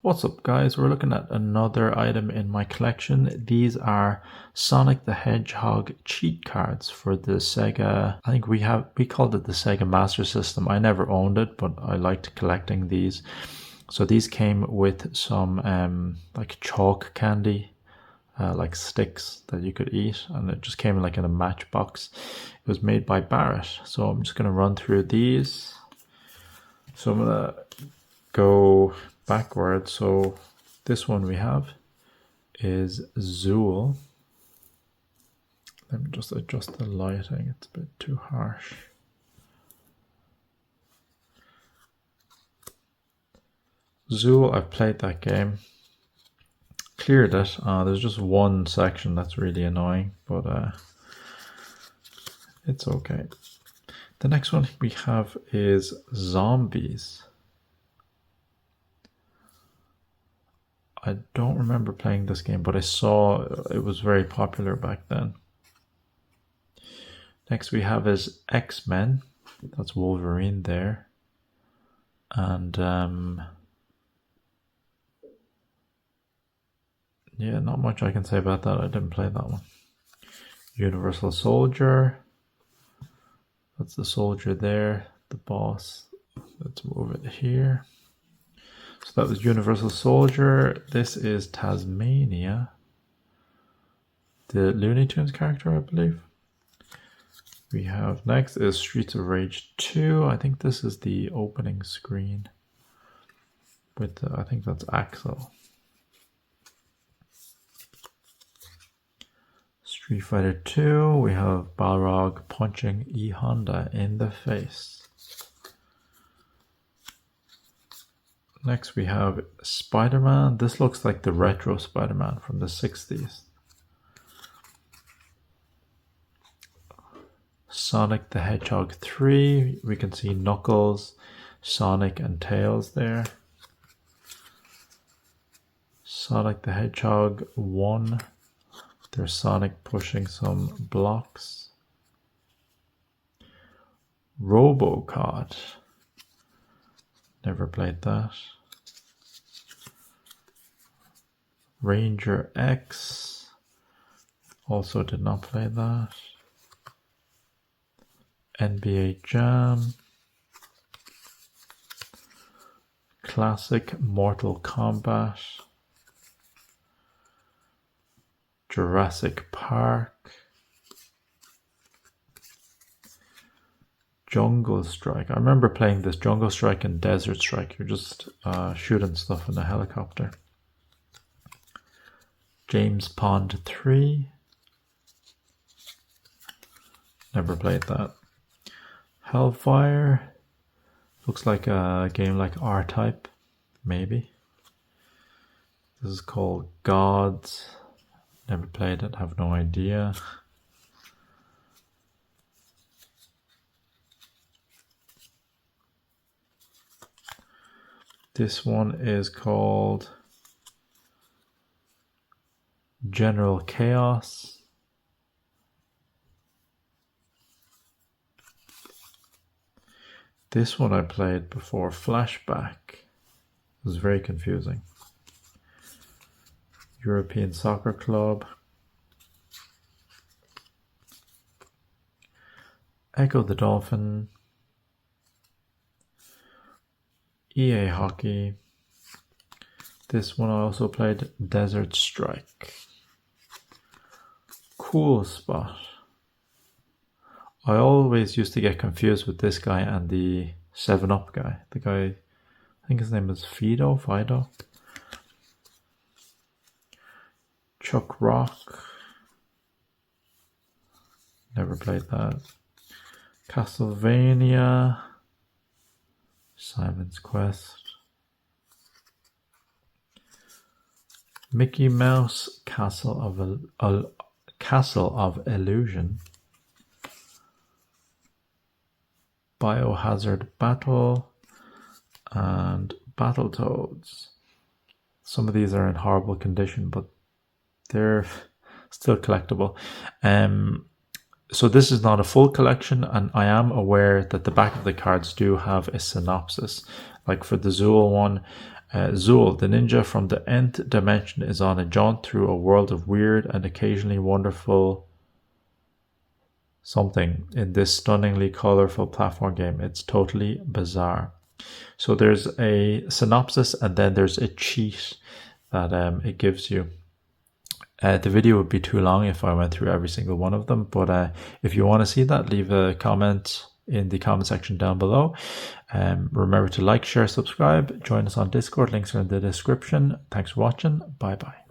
What's up, guys? We're looking at another item in my collection. These are Sonic the Hedgehog cheat cards for the Sega. I think we called it the Sega Master System. I never owned it, but I liked collecting these. So these came with some like chalk candy, like sticks that you could eat, and it just came like in a matchbox. It was made by Barrett. So I'm just gonna run through these. So I'm gonna go backwards. So this one we have is Zool. Let me just adjust the lighting, it's a bit too harsh. Zool, I've played that game, cleared it. There's just one section that's really annoying, but it's okay. The next one we have is Zombies. I don't remember playing this game, but I saw it was very popular back then. Next we have is X-Men. That's Wolverine there. And yeah, not much I can say about that. I didn't play that one. Universal Soldier. That's the soldier there, the boss. Let's move it here. So that was Universal Soldier. This is Tasmania, the Looney Tunes character, I believe. We have next is Streets of Rage 2. I think this is the opening screen with, I think that's Axel. Street Fighter 2, we have Balrog punching E Honda in the face. Next we have Spider-Man. This looks like the retro Spider-Man from the 60s. Sonic the Hedgehog 3. We can see Knuckles, Sonic and Tails there. Sonic the Hedgehog 1. There's Sonic pushing some blocks. Robocod. Never played that. Ranger X. Also did not play that. NBA Jam. Classic Mortal Kombat. Jurassic Park. Jungle Strike. I remember playing this. Jungle Strike and Desert Strike. You're just shooting stuff in a helicopter. James Pond 3. Never played that. Hellfire. Looks like a game like R-Type. Maybe. This is called Gods. Never played it. Have no idea. This one is called General Chaos. This one I played before, Flashback. It was very confusing. European Soccer Club. Echo the Dolphin. EA Hockey. This one I also played, Desert Strike. Cool Spot. I always used to get confused with this guy and the 7-Up guy. The guy, I think his name is Fido. Chuck Rock. Never played that. Castlevania. Simon's Quest. Mickey Mouse Castle of Illusion. Biohazard Battle and Battletoads. Some of these are in horrible condition, but they're still collectible. So this is not a full collection, and I am aware that the back of the cards do have a synopsis. Like for the Zool one, Zool, the ninja from the nth dimension, is on a jaunt through a world of weird and occasionally wonderful something in this stunningly colorful platform game. It's totally bizarre. So there's a synopsis and then there's a cheat that it gives you. The video would be too long if I went through every single one of them, but if you want to see that, leave a comment in the comment section down below. Remember to like, share, subscribe, join us on Discord, links are in the description. Thanks for watching. Bye bye.